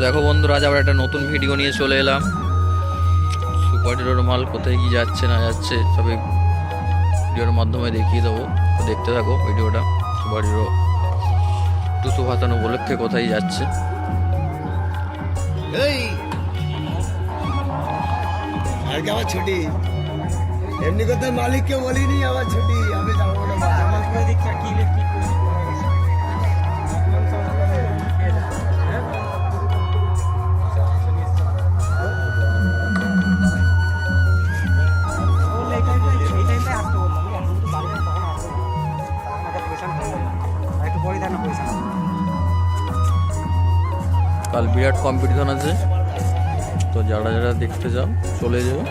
দেখো বন্ধুরা, আজ আবার একটা নতুন ভিডিও নিয়ে চলে এলাম। সুপার হিরোর মাল কোথায় কি যাচ্ছে না যাচ্ছে সবই ভিডিওর মাধ্যমে দেখিয়ে দেবো। তো দেখতে থাকো ভিডিওটা। সুপার হিরো 200 ভাতানো উপলক্ষে কোথায় যাচ্ছে। আজকে আমার ছুটি, এমনি কথা মালিককে বলিনি আমার ছুটি, আমি যাবো না। কাল বিরাট কম্পিটিশন আছে, তো যারা যারা দেখতে চাও চলে যাও।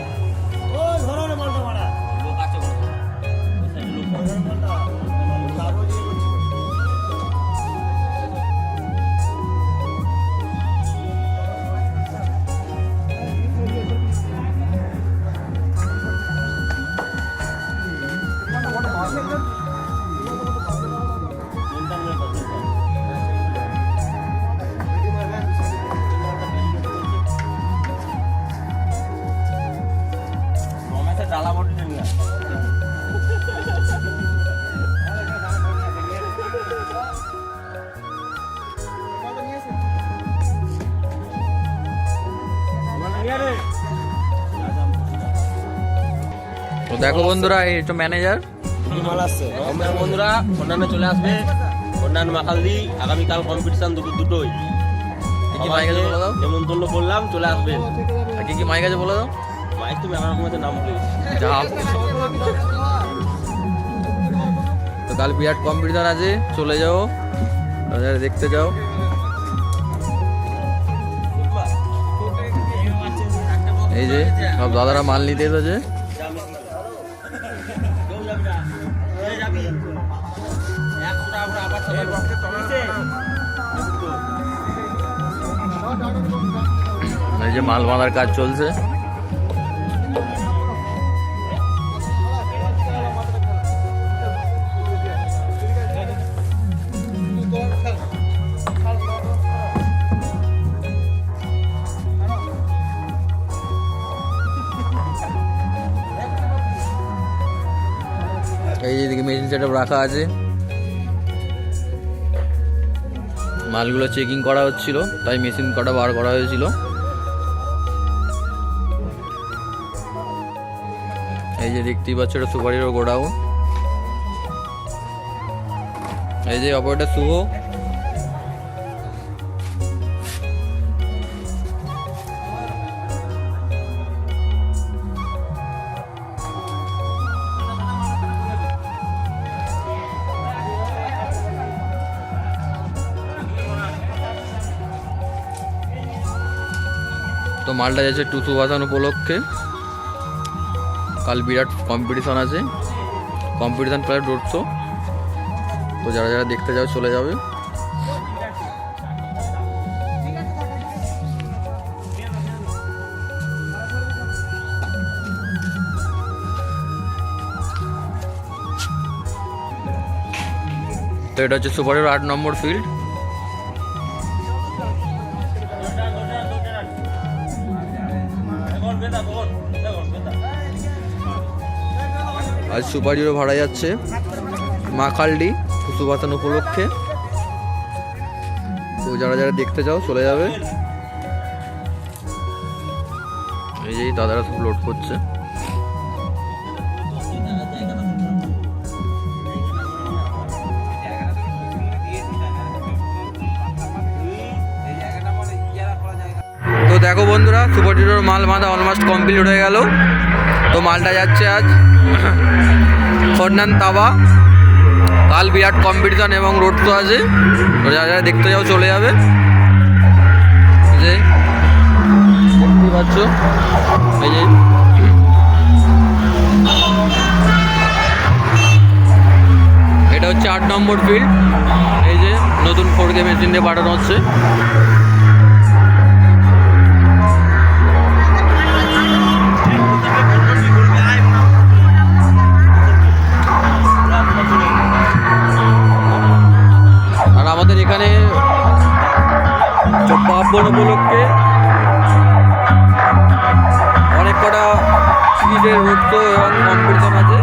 তো দেখো বন্ধুরা, এই তো ম্যানেজার বন্ধুরা অন্যান্য চলে আসবে, অন্যান্য মাখালদি আগামীকাল কম্পিটিশন দুটোই কি মাইক আছে বলে দাও। নেমন্তন্ন করলাম, চলে আসবেন। আর কি মাইক আছে বলে দাও। মাইক তো মেলা রকমের নাম বলে তো কাল বিরাট কম্পিটিশন আছে, চলে যাও যারা দেখতে যাও। এই যে সব দাদারা মাল নিতে এসেছে। এই যে মাল বাঁধার কাজ চলছে। এই যেদিকে মেশিন সেটআপ রাখা আছে, মালগুলো চেকিং করা হচ্ছিল, তাই মেশিন কটা বার করা হয়েছিল। এই যে দেখতেই পাচ্ছ, এটা সুপার হিরো গোডাউন। এই যে অপরটা শুভ। তো মালটা যাচ্ছে 200 ভাতান উপলক্ষে। কাল বিরাট কম্পিটিশন আছে, কম্পিটিশন প্রায় 150। তো যারা যারা দেখতে যাও চলে যাবে। তো এটা হচ্ছে সুপার হিরো 8 নম্বর ফিল্ড। আজ সুপার হিরো ভাড়া যাচ্ছে মাখালডি 200 ভাতান উপলক্ষে। তো যারা যারা দেখতে চাও চলে যাবে। এই যে দাদারা সব লোড করছে। তো দেখো বন্ধুরা, সুপার হিরোর মাল বাঁধা অলমোস্ট কমপ্লিট হয়ে গেল। তো মালটা যাচ্ছে আজ ফরনান তাবা। কাল বিরাট কম্পিটিশন এবং রোড শো আছে, তো যারা যারা দেখতে যাও চলে যাবে। যে দেখতে পাচ্ছ, এই যে এটা হচ্ছে 8 নম্বর ফিল্ড। এই যে নতুন 4K মেশিন দিয়ে পাঠানো হচ্ছে। আর আমাদের এখানে তো পার্বণ উপলক্ষে অনেক কটা ক্রিকেটের রোড এবং কম্পিটিশন আছে।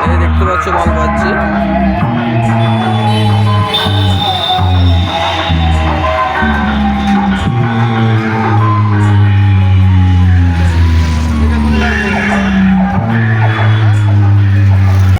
এই দেখতে পাচ্ছ মাল পাচ্ছি।